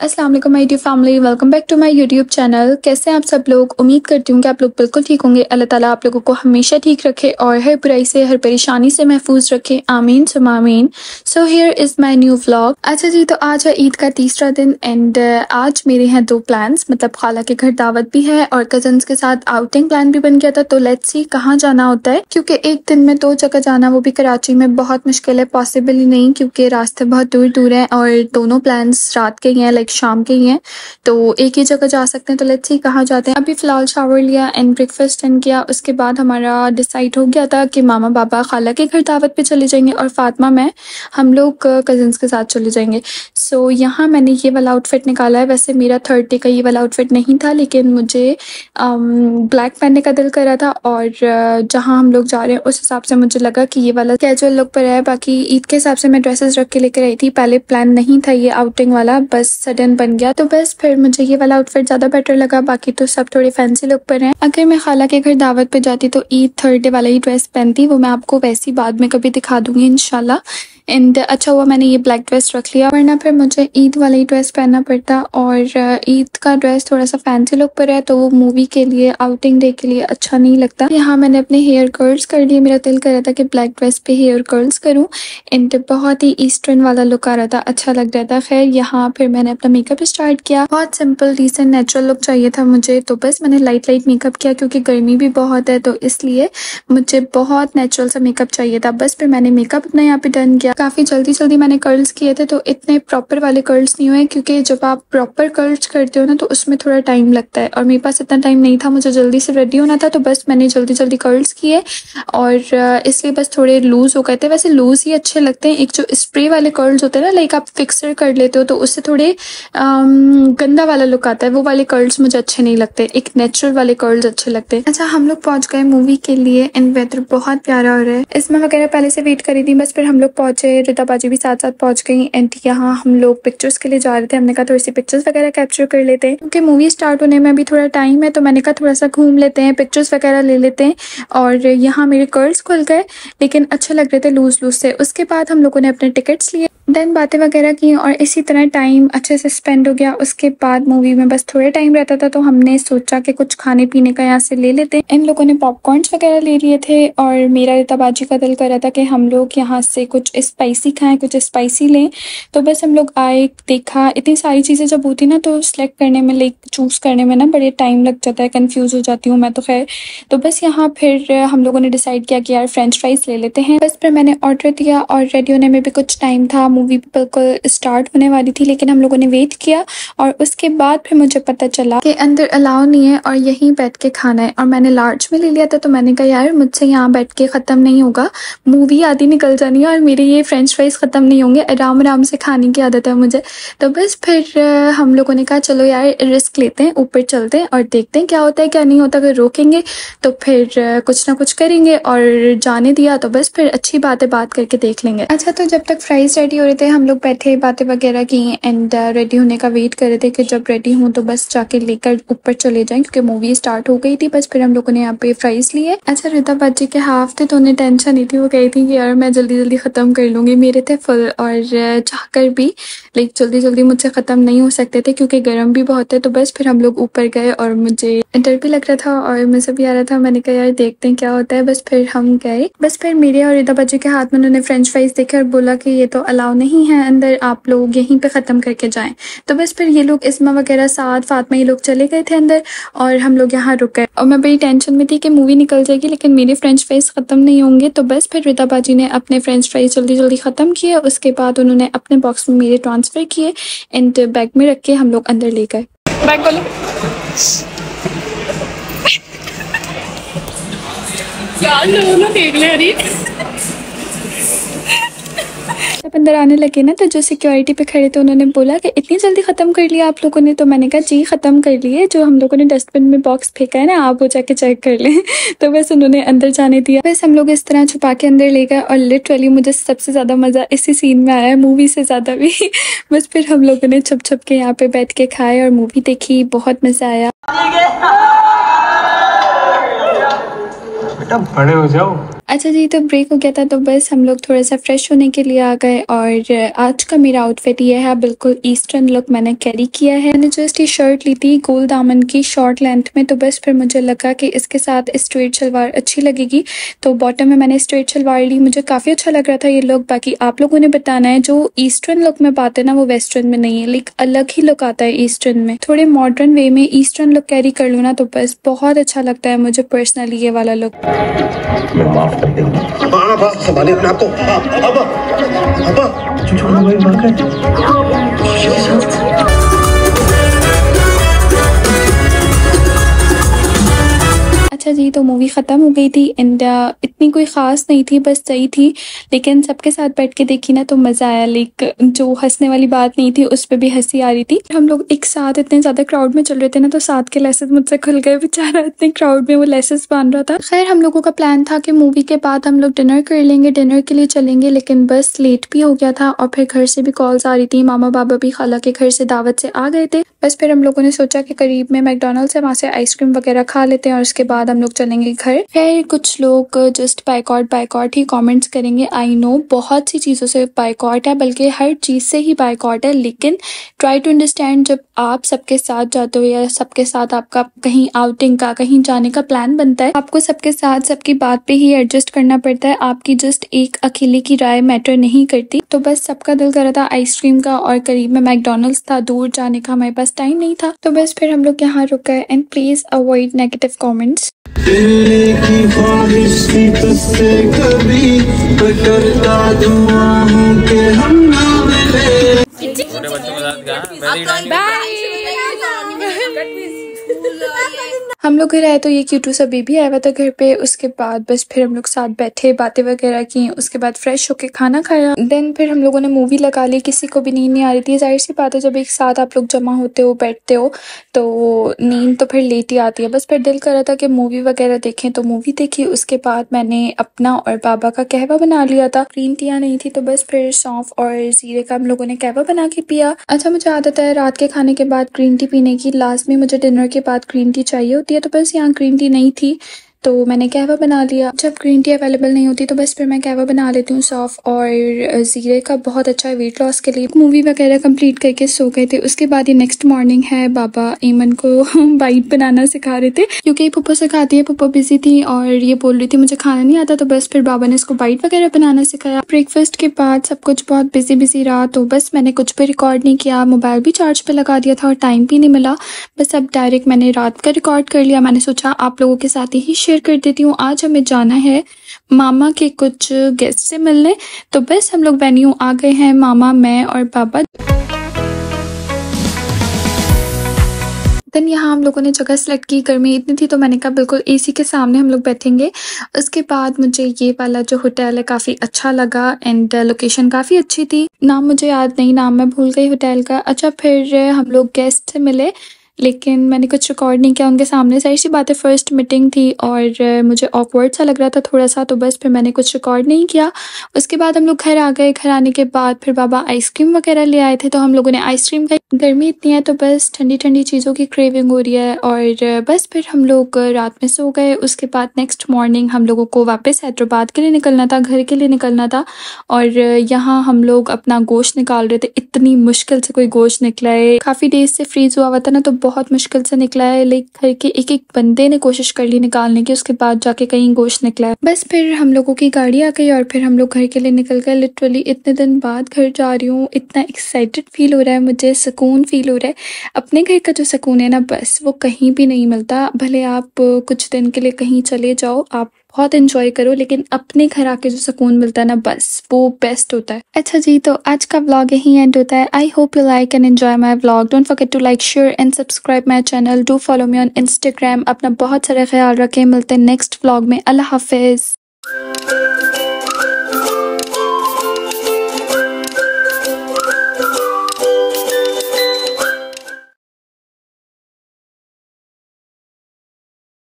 अस्सलाम वालेकुम my dear family, welcome back to my YouTube channel. कैसे हैं आप सब लोग? उम्मीद करती हूँ कि आप लोग बिल्कुल ठीक होंगे। अल्लाह ताला आप लोगों को हमेशा ठीक रखे और हर बुराई से, हर परेशानी से महफूज रखे। आमीन सुम्मा आमीन। So here is my new vlog. अच्छा जी, तो आज है ईद का तीसरा दिन एंड आज मेरे हैं दो प्लान्स, मतलब खाला के घर दावत भी है और कजन्स के साथ आउटिंग प्लान भी बन गया था। तो लेट्स सी कहाँ जाना होता है, क्योंकि एक दिन में दो जगह जाना, वो भी कराची में, बहुत मुश्किल है, पॉसिबल ही नहीं, क्योंकि रास्ते बहुत दूर दूर हैं और दोनों प्लान्स रात के ही हैं, लाइक शाम के ही हैं। तो एक ही जगह जा सकते हैं। तो लेट्स सी कहाँ जाते हैं। अभी फ़िलहाल शावर लिया एंड ब्रेकफास्ट एंड किया। उसके बाद हमारा डिसाइड हो गया था कि मामा बाबा खाला के घर दावत पे चले जाएंगे और फातिमा मैं, हम लोग कज़न्स के साथ चले जाएंगे। सो यहाँ मैंने ये वाला आउटफिट निकाला है। वैसे मेरा थर्ड डे का ये वाला आउटफिट नहीं था, लेकिन मुझे ब्लैक पहनने का दिल कर रहा था और जहाँ हम लोग जा रहे हैं उस हिसाब से मुझे लगा कि ये वाला कैजुअल लुक पर है। बाकी ईद के हिसाब से मैं ड्रेसेस रख के लेकर आई थी। पहले प्लान नहीं था ये आउटिंग वाला, बस सडन बन गया, तो बस फिर मुझे ये वाला आउटफिट ज़्यादा बेटर लगा। बाकी तो सब थोड़े फैंसी लुक पर हैं। अगर मैं खाला के घर दावत पे जाती तो ईद थर्ड डे वाला ही ड्रेस पहनती, वो मैं आपको वैसी बाद में कभी दिखा दूंगी इंशाल्लाह। एंड अच्छा हुआ मैंने ये ब्लैक ड्रेस रख लिया, वरना फिर मुझे ईद वाला ही ड्रेस पहनना पड़ता। और ईद का ड्रेस थोड़ा सा फैंसी लुक पर है, तो वो मूवी के लिए, आउटिंग डे के लिए अच्छा नहीं लगता। यहाँ मैंने अपने हेयर कर्ल्स कर लिए। मेरा दिल कर रहा था कि ब्लैक ड्रेस पे हेयर कर्ल्स करूँ एंड बहुत ही ईस्टर्न वाला लुक आ रहा था, अच्छा लग रहा था। खैर यहाँ फिर मैंने अपना मेकअप स्टार्ट किया। बहुत सिंपल डिसेंट नेचुरल लुक चाहिए था मुझे, तो बस मैंने लाइट मेकअप किया, क्योंकि गर्मी भी बहुत है, तो इसलिए मुझे बहुत नेचुरल सा मेकअप चाहिए था। बस फिर मैंने मेकअप अपना यहाँ पे डन किया। काफ़ी जल्दी जल्दी मैंने कर्ल्स किए थे, तो इतने प्रॉपर वाले कर्ल्स नहीं हुए, क्योंकि जब आप प्रॉपर कर्ल्स करते हो ना तो उसमें थोड़ा टाइम लगता है और मेरे पास इतना टाइम नहीं था, मुझे जल्दी से रेडी होना था। तो बस मैंने जल्दी जल्दी कर्ल्स किए और इसलिए बस थोड़े लूज़ हो गए थे। वैसे लूज़ ही अच्छे लगते हैं। एक जो स्प्रे वाले कर्ल्स होते हैं ना, लाइक आप फिक्सर कर लेते हो तो उससे थोड़े गंदा वाला लुक आता है, वो वाले कर्ल्स मुझे अच्छे नहीं लगते। एक नेचुरल वाले कर्ल्स अच्छे लगते हैं। अच्छा, हम लोग पहुंच गए मूवी के लिए एंड वेदर बहुत प्यारा हो रहा है। इसमें वगैरह पहले से वेट करी थी, बस फिर हम लोग पहुंचे, रिता बाजी भी साथ साथ पहुंच गई एंड यहाँ हम लोग पिक्चर्स के लिए जा रहे थे। हमने कहा थोड़ी सी पिक्चर्स वगैरह कैप्चर कर लेते हैं, क्योंकि मूवी स्टार्ट होने में अभी थोड़ा टाइम है, तो मैंने कहा थोड़ा सा घूम लेते हैं, पिक्चर्स वगैरह ले लेते हैं। और यहाँ मेरे कर्ल्स खुल गए, लेकिन अच्छे लग रहे थे लूज लूज से। उसके बाद हम लोगों ने अपने टिकट्स लिए, देन बातें वगैरह की और इसी तरह टाइम अच्छे से स्पेंड हो गया। उसके बाद मूवी में बस थोड़ा टाइम रहता था, तो हमने सोचा कि कुछ खाने पीने का यहाँ से ले लेते हैं। इन लोगों ने पॉपकॉर्न्स वगैरह ले लिए थे और मेरा रिता बाजी का दिल कर रहा था कि हम लोग यहाँ से कुछ स्पाइसी खाएं, कुछ स्पाइसी लें। तो बस हम लोग आए, देखा, इतनी सारी चीज़ें जब होती ना तो सिलेक्ट करने में, लाइक चूज़ करने में ना बड़े टाइम लग जाता है, कन्फ्यूज़ हो जाती हूँ मैं तो। खैर, तो बस यहाँ फिर हम लोगों ने डिसाइड किया कि यार फ्रेंच फ्राइज ले लेते हैं। बस फिर मैंने ऑर्डर दिया और रेडी होने में भी कुछ टाइम था। मूवी बिल्कुल स्टार्ट होने वाली थी, लेकिन हम लोगों ने वेट किया और उसके बाद फिर मुझे पता चला कि अंदर अलाउ नहीं है और यहीं बैठ के खाना है। और मैंने लार्ज में ले लिया था, तो मैंने कहा यार मुझसे यहाँ बैठ के ख़त्म नहीं होगा, मूवी आधी निकल जानी है और मेरे ये फ्रेंच फ्राइज ख़त्म नहीं होंगे। आराम आराम से खाने की आदत है मुझे। तो बस फिर हम लोगों ने कहा चलो यार रिस्क लेते हैं, ऊपर चलते हैं और देखते हैं क्या होता है क्या नहीं होता। अगर रोकेंगे तो फिर कुछ ना कुछ करेंगे, और जाने दिया तो बस फिर अच्छी बात है, बात करके देख लेंगे। अच्छा, तो जब तक फ्राइज रेडी हो रहे थे हम लोग बैठे, बातें वगैरह की एंड रेडी होने का वेट कर रहे थे कि जब रेडी हूँ तो बस जाके लेकर ऊपर चले जाएं, क्योंकि मूवी स्टार्ट हो गई थी। बस फिर हम लोगों ने यहाँ पे फ्राइज लिए। अच्छा, रिता बाजी के हाफ थे तो उन्हें टेंशन नहीं थी, वो कही थी कि यार मैं जल्दी जल्दी ख़त्म कर लूँगी। मेरे थे फुल और चाहकर भी लाइक जल्दी जल्दी मुझसे ख़त्म नहीं हो सकते थे, क्योंकि गर्म भी बहुत है। तो बस फिर हम लोग ऊपर गए और मुझे डर भी लग रहा था और मज़ा भी आ रहा था। मैंने कहा यार देखते हैं क्या होता है। बस फिर हम गए। बस फिर मेरे और रिता बाजी के हाथ में उन्होंने फ्रेंच फ्राइज देखे और बोला कि ये तो अलाउ नहीं है अंदर, आप लोग यहीं पे ख़त्म करके जाएं। तो बस फिर ये लोग, इस्मा वगैरह साथ, फातिमा, ये लोग चले गए थे अंदर और हम लोग यहाँ रुक गए। और मैं बड़ी टेंशन में थी कि मूवी निकल जाएगी लेकिन मेरे फ्रेंच फ्राइज ख़त्म नहीं होंगे। तो बस फिर रिता बाजी ने अपने फ्रेंच फ्राइज जल्दी जल्दी ख़त्म किए। उसके बाद उन्होंने अपने बॉक्स में मेरे ट्रांसफ़र किए एंड बैग में रख के हम लोग अंदर ले गए। बैग खोलो। यार लोगों ने देख लिया रही। जब अंदर आने लगे ना तो जो सिक्योरिटी पे खड़े थे उन्होंने बोला कि इतनी जल्दी ख़त्म कर लिया आप लोगों ने। तो मैंने कहा जी ख़त्म कर लिए, जो हम लोगों ने डस्टबिन में बॉक्स फेंका है ना, आप वो जाके चेक कर लें। तो बस उन्होंने अंदर जाने दिया। बस हम लोग इस तरह छुपा के अंदर ले गए और लिटरली मुझे सबसे ज़्यादा मज़ा इसी सीन में आया है, मूवी से ज़्यादा भी। बस फिर हम लोगों ने छुप छुप के यहाँ पे बैठ के खाए और मूवी देखी, बहुत मज़ा आया। बेटा बड़े हो जाओ। अच्छा जी, तो ब्रेक हो गया था तो बस हम लोग थोड़ा-सा फ्रेश होने के लिए आ गए और आज का मेरा आउटफिट ये है, बिल्कुल ईस्टर्न लुक मैंने कैरी किया है। मैंने जस्ट ये शर्ट ली थी गोल दामन की शॉर्ट लेंथ में, तो बस फिर मुझे लगा कि इसके साथ स्ट्रेट शलवार अच्छी लगेगी, तो बॉटम में मैंने स्ट्रेट शलवार ली। मुझे काफ़ी अच्छा लग रहा था ये लुक। बाकी आप लोगों ने बताना है, जो ईस्टर्न लुक में पाते हैं ना वो वेस्टर्न में नहीं है, लाइक अलग ही लुक आता है ईस्टर्न में। थोड़े मॉडर्न वे में ईस्टर्न लुक कैरी कर लूँ ना तो बस बहुत अच्छा लगता है मुझे पर्सनली ये वाला लुक। माफ कर देंगे। अब संभालिए अपने आप को। अब छोड़ो भाई, अच्छा जी, तो मूवी ख़त्म हो गई थी एंड इतनी कोई ख़ास नहीं थी, बस सही थी, लेकिन सबके साथ बैठ के देखी ना तो मज़ा आया। लाइक जो हंसने वाली बात नहीं थी उस पे भी हंसी आ रही थी। हम लोग एक साथ इतने ज़्यादा क्राउड में चल रहे थे ना तो साथ के लेसेस मुझसे खुल गए, बेचारा इतने क्राउड में वो लेसेस बांध रहा था। खैर हम लोगों का प्लान था कि मूवी के बाद हम लोग डिनर कर लेंगे, डिनर के लिए चलेंगे, लेकिन बस लेट भी हो गया था और फिर घर से भी कॉल्स आ रही थी। मामा बाबा भी खाला के घर से दावत से आ गए थे। बस फिर हम लोगों ने सोचा कि करीब में मैकडॉनल्ड्स है, वहाँ से आइसक्रीम वगैरह खा लेते हैं और उसके बाद हम लोग चलेंगे घर। खैर कुछ लोग जस्ट बाइकॉट ही कमेंट्स करेंगे, आई नो बहुत सी चीज़ों से बाइकॉट है, बल्कि हर चीज़ से ही बाइकॉट है, लेकिन ट्राई टू अंडरस्टैंड, जब आप सबके साथ जाते हो या सबके साथ आपका कहीं आउटिंग का कहीं जाने का प्लान बनता है, आपको सबके साथ सबकी बात पे ही एडजस्ट करना पड़ता है। आपकी जस्ट एक अकेले की राय मैटर नहीं करती। तो बस सबका दिल कर रहा था आइसक्रीम का और करीब में मैकडॉनल्ड्स था, दूर जाने का हमारे पास टाइम नहीं था, तो बस फिर हम लोग यहाँ रुक गए। And please avoid negative comments. की ख्वाहिश थी तुझसे कभी करता दुआ हूं कि हम ना मिले। छोटे बच्चों के साथ हम लोग घर आए तो ये क्यूटू सा बेबी आया हुआ था घर पे। उसके बाद बस फिर हम लोग साथ बैठे, बातें वगैरह की, उसके बाद फ्रेश होके खाना खाया। देन फिर हम लोगों ने मूवी लगा ली। किसी को भी नींद नहीं आ रही थी, जाहिर सी बात है जब एक साथ आप लोग जमा होते हो बैठते हो तो नींद तो फिर लेट ही आती है। बस फिर दिल कर रहा था कि मूवी वगैरह देखें तो मूवी देखी। उसके बाद मैंने अपना और बाबा का कहवा बना लिया था। ग्रीन टियाँ नहीं थी तो बस फिर सौंफ और जीरे का हम लोगों ने कहवा बना के पिया। अच्छा मुझे आदत है रात के खाने के बाद ग्रीन टी पीने की, लास्ट में मुझे डिनर के बाद ग्रीन टी चाहिए होती है, तो बस यहाँ ग्रीन टी नहीं थी तो मैंने कहवा बना लिया। जब ग्रीन टी अवेलेबल नहीं होती तो बस फिर मैं कहवा बना लेती हूँ सौंफ और ज़ीरे का, बहुत अच्छा है वेट लॉस के लिए। मूवी वगैरह कंप्लीट करके सो गए थे। उसके बाद ये नेक्स्ट मॉर्निंग है, बाबा ईमन को बाइट बनाना सिखा रहे थे क्योंकि पुप्पो सिखाती है, पुप्पो बिजी थी और ये बोल रही थी मुझे खाना नहीं आता, तो बस फिर बाबा ने इसको बाइट वगैरह बनाना सिखाया। ब्रेकफास्ट के बाद सब कुछ बहुत बिजी रहा तो बस मैंने कुछ भी रिकॉर्ड नहीं किया, मोबाइल भी चार्ज पे लगा दिया था और टाइम भी नहीं मिला। बस अब डायरेक्ट मैंने रात का रिकॉर्ड कर लिया। मैंने सोचा आप लोगों के साथ ही शेयर कर देती हूँ। आज हमें जाना है मामा के कुछ गेस्ट से मिलने, तो बस हम लोग वेन्यू आ गए हैं, मामा, मैं और बाबा। देन यहाँ हम लोगों ने जगह सेलेक्ट की। गर्मी इतनी थी तो मैंने कहा बिल्कुल एसी के सामने हम लोग बैठेंगे। उसके बाद मुझे ये वाला जो होटल है काफ़ी अच्छा लगा एंड लोकेशन काफ़ी अच्छी थी। नाम मुझे याद नहीं, नाम मैं भूल गई होटल का। अच्छा फिर हम लोग गेस्ट से मिले लेकिन मैंने कुछ रिकॉर्ड नहीं किया उनके सामने, सारी सी बातें, फर्स्ट मीटिंग थी और मुझे ऑकवर्ड सा लग रहा था थोड़ा सा, तो बस फिर मैंने कुछ रिकॉर्ड नहीं किया। उसके बाद हम लोग घर आ गए। घर आने के बाद फिर बाबा आइसक्रीम वगैरह ले आए थे तो हम लोगों ने आइसक्रीम खाई। गर्मी इतनी है तो बस ठंडी ठंडी चीज़ों की क्रेविंग हो रही है और बस फिर हम लोग रात में सो गए। उसके बाद नेक्स्ट मॉर्निंग हम लोगों को वापस हैदराबाद के लिए निकलना था, घर के लिए निकलना था और यहाँ हम लोग अपना गोश्त निकाल रहे थे। इतनी मुश्किल से कोई गोश्त निकला है, काफ़ी देर से फ्रीज हुआ था ना तो बहुत मुश्किल से निकला है। लाइक घर के एक एक बंदे ने कोशिश कर ली निकालने की, उसके बाद जाके कहीं गोश्त निकला है। बस फिर हम लोगों की गाड़ी आ गई और फिर हम लोग घर के लिए निकल गए। लिटरली इतने दिन बाद घर जा रही हूँ, इतना एक्साइटेड फील हो रहा है मुझे, सुकून फील हो रहा है। अपने घर का जो सुकून है ना बस वो कहीं भी नहीं मिलता। भले आप कुछ दिन के लिए कहीं चले जाओ, आप बहुत एंजॉय करो, लेकिन अपने घर आके जो सुकून मिलता है ना बस वो बेस्ट होता है। अच्छा जी, तो आज का व्लॉग यहीं एंड होता है। I hope you like and enjoy my vlog. Don't forget to like, share and subscribe my channel. Do follow me on Instagram. अपना बहुत सारा ख्याल रखें। मिलते हैं नेक्स्ट व्लॉग में। अल्लाह हाफिज।